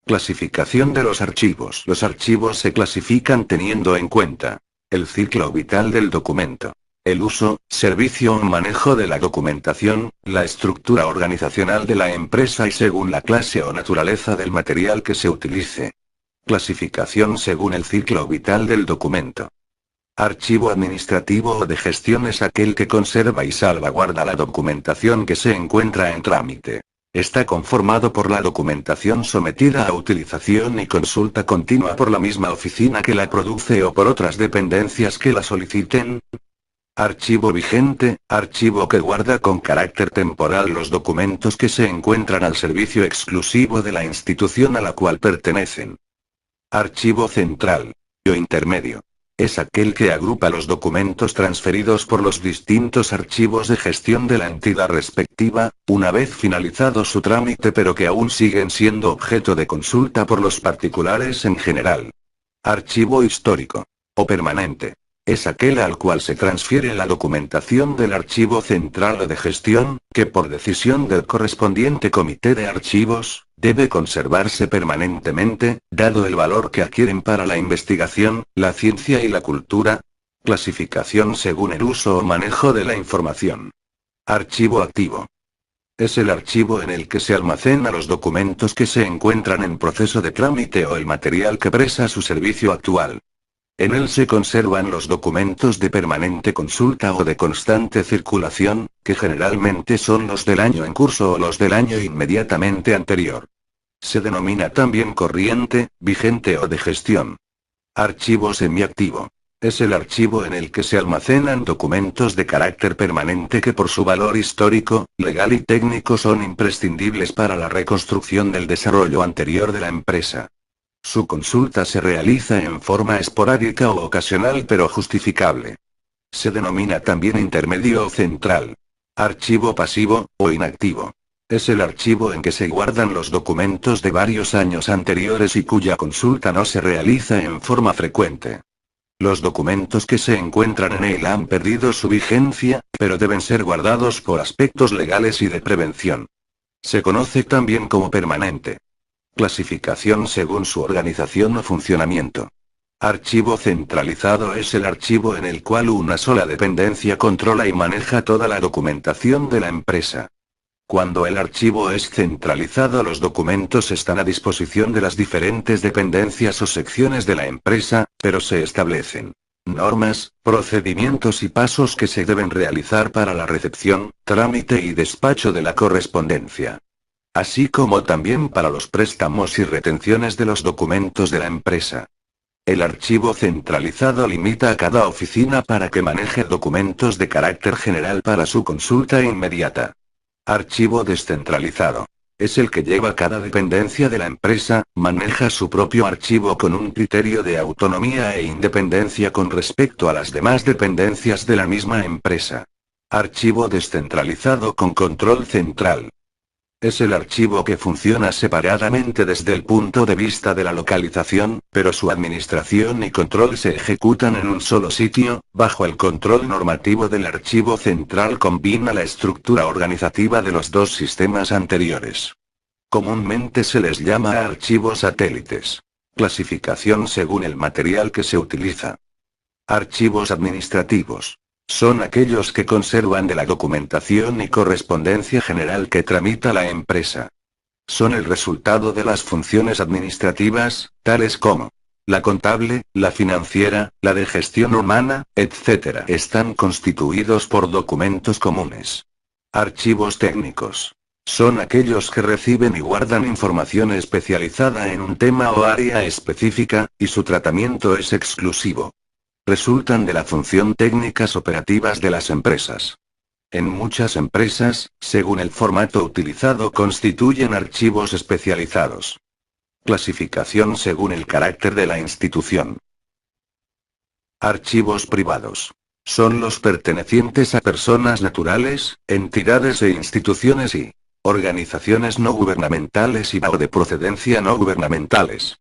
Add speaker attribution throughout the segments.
Speaker 1: Clasificación de los archivos. Los archivos se clasifican teniendo en cuenta el ciclo vital del documento, el uso, servicio o manejo de la documentación, la estructura organizacional de la empresa y según la clase o naturaleza del material que se utilice. Clasificación según el ciclo vital del documento. Archivo administrativo o de gestión es aquel que conserva y salvaguarda la documentación que se encuentra en trámite. Está conformado por la documentación sometida a utilización y consulta continua por la misma oficina que la produce o por otras dependencias que la soliciten. Archivo vigente, archivo que guarda con carácter temporal los documentos que se encuentran al servicio exclusivo de la institución a la cual pertenecen. Archivo central o intermedio. Es aquel que agrupa los documentos transferidos por los distintos archivos de gestión de la entidad respectiva, una vez finalizado su trámite pero que aún siguen siendo objeto de consulta por los particulares en general. Archivo histórico o permanente. Es aquel al cual se transfiere la documentación del archivo central o de gestión, que por decisión del correspondiente comité de archivos, debe conservarse permanentemente, dado el valor que adquieren para la investigación, la ciencia y la cultura. Clasificación según el uso o manejo de la información. Archivo activo. Es el archivo en el que se almacenan los documentos que se encuentran en proceso de trámite o el material que presta su servicio actual. En él se conservan los documentos de permanente consulta o de constante circulación, que generalmente son los del año en curso o los del año inmediatamente anterior. Se denomina también corriente, vigente o de gestión. Archivo semiactivo. Es el archivo en el que se almacenan documentos de carácter permanente que por su valor histórico, legal y técnico son imprescindibles para la reconstrucción del desarrollo anterior de la empresa. Su consulta se realiza en forma esporádica o ocasional pero justificable. Se denomina también intermedio o central. Archivo pasivo, o inactivo. Es el archivo en que se guardan los documentos de varios años anteriores y cuya consulta no se realiza en forma frecuente. Los documentos que se encuentran en él han perdido su vigencia, pero deben ser guardados por aspectos legales y de prevención. Se conoce también como permanente. Clasificación según su organización o funcionamiento. Archivo centralizado es el archivo en el cual una sola dependencia controla y maneja toda la documentación de la empresa. Cuando el archivo es centralizado, los documentos están a disposición de las diferentes dependencias o secciones de la empresa, pero se establecen normas, procedimientos y pasos que se deben realizar para la recepción, trámite y despacho de la correspondencia. Así como también para los préstamos y retenciones de los documentos de la empresa. El archivo centralizado limita a cada oficina para que maneje documentos de carácter general para su consulta inmediata. Archivo descentralizado. Es el que lleva cada dependencia de la empresa, maneja su propio archivo con un criterio de autonomía e independencia con respecto a las demás dependencias de la misma empresa. Archivo descentralizado con control central. Es el archivo que funciona separadamente desde el punto de vista de la localización, pero su administración y control se ejecutan en un solo sitio, bajo el control normativo del archivo central. Combina la estructura organizativa de los dos sistemas anteriores. Comúnmente se les llama archivos satélites. Clasificación según el material que se utiliza. Archivos administrativos. Son aquellos que conservan de la documentación y correspondencia general que tramita la empresa. Son el resultado de las funciones administrativas, tales como la contable, la financiera, la de gestión humana, etc. Están constituidos por documentos comunes. Archivos técnicos. Son aquellos que reciben y guardan información especializada en un tema o área específica, y su tratamiento es exclusivo. Resultan de la función técnicas operativas de las empresas. En muchas empresas, según el formato utilizado, constituyen archivos especializados. Clasificación según el carácter de la institución. Archivos privados. Son los pertenecientes a personas naturales, entidades e instituciones y organizaciones no gubernamentales o de procedencia no gubernamentales.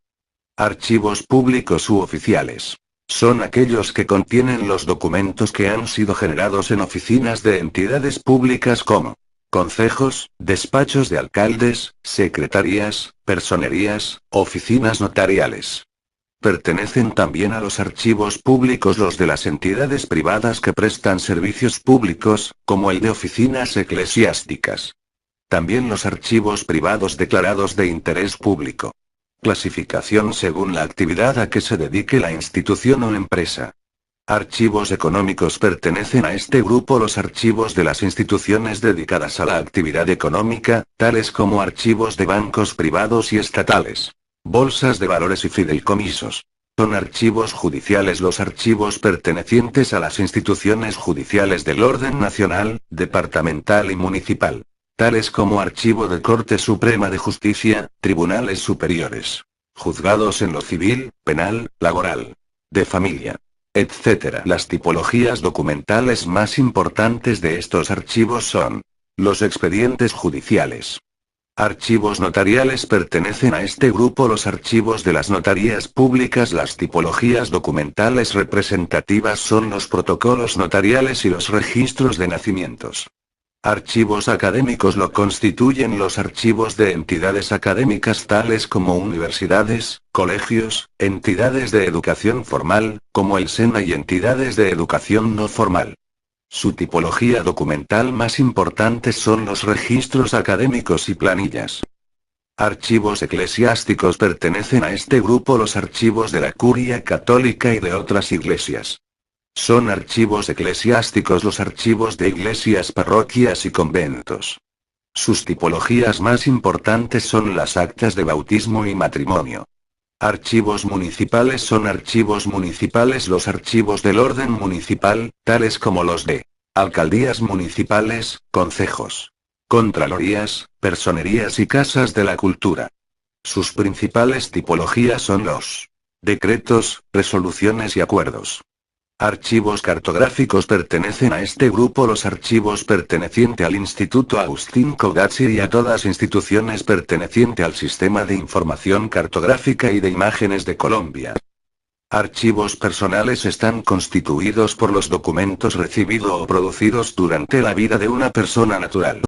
Speaker 1: Archivos públicos u oficiales. Son aquellos que contienen los documentos que han sido generados en oficinas de entidades públicas como concejos, despachos de alcaldes, secretarías, personerías, oficinas notariales. Pertenecen también a los archivos públicos los de las entidades privadas que prestan servicios públicos, como el de oficinas eclesiásticas. También los archivos privados declarados de interés público. Clasificación según la actividad a que se dedique la institución o empresa. Archivos económicos. Pertenecen a este grupo los archivos de las instituciones dedicadas a la actividad económica, tales como archivos de bancos privados y estatales, bolsas de valores y fideicomisos. Son archivos judiciales los archivos pertenecientes a las instituciones judiciales del orden nacional, departamental y municipal, tales como Archivo de Corte Suprema de Justicia, tribunales superiores, juzgados en lo civil, penal, laboral, de familia, etc. Las tipologías documentales más importantes de estos archivos son los expedientes judiciales. Archivos notariales. Pertenecen a este grupo los archivos de las notarías públicas. Las tipologías documentales representativas son los protocolos notariales y los registros de nacimientos. Archivos académicos. Lo constituyen los archivos de entidades académicas tales como universidades, colegios, entidades de educación formal, como el SENA, y entidades de educación no formal. Su tipología documental más importante son los registros académicos y planillas. Archivos eclesiásticos. Pertenecen a este grupo los archivos de la Curia Católica y de otras iglesias. Son archivos eclesiásticos los archivos de iglesias, parroquias y conventos. Sus tipologías más importantes son las actas de bautismo y matrimonio. Archivos municipales. Son archivos municipales los archivos del orden municipal, tales como los de alcaldías municipales, concejos, contralorías, personerías y casas de la cultura. Sus principales tipologías son los decretos, resoluciones y acuerdos. Archivos cartográficos. Pertenecen a este grupo los archivos perteneciente al Instituto Agustín Codazzi y a todas instituciones perteneciente al Sistema de Información Cartográfica y de Imágenes de Colombia. Archivos personales. Están constituidos por los documentos recibidos o producidos durante la vida de una persona natural.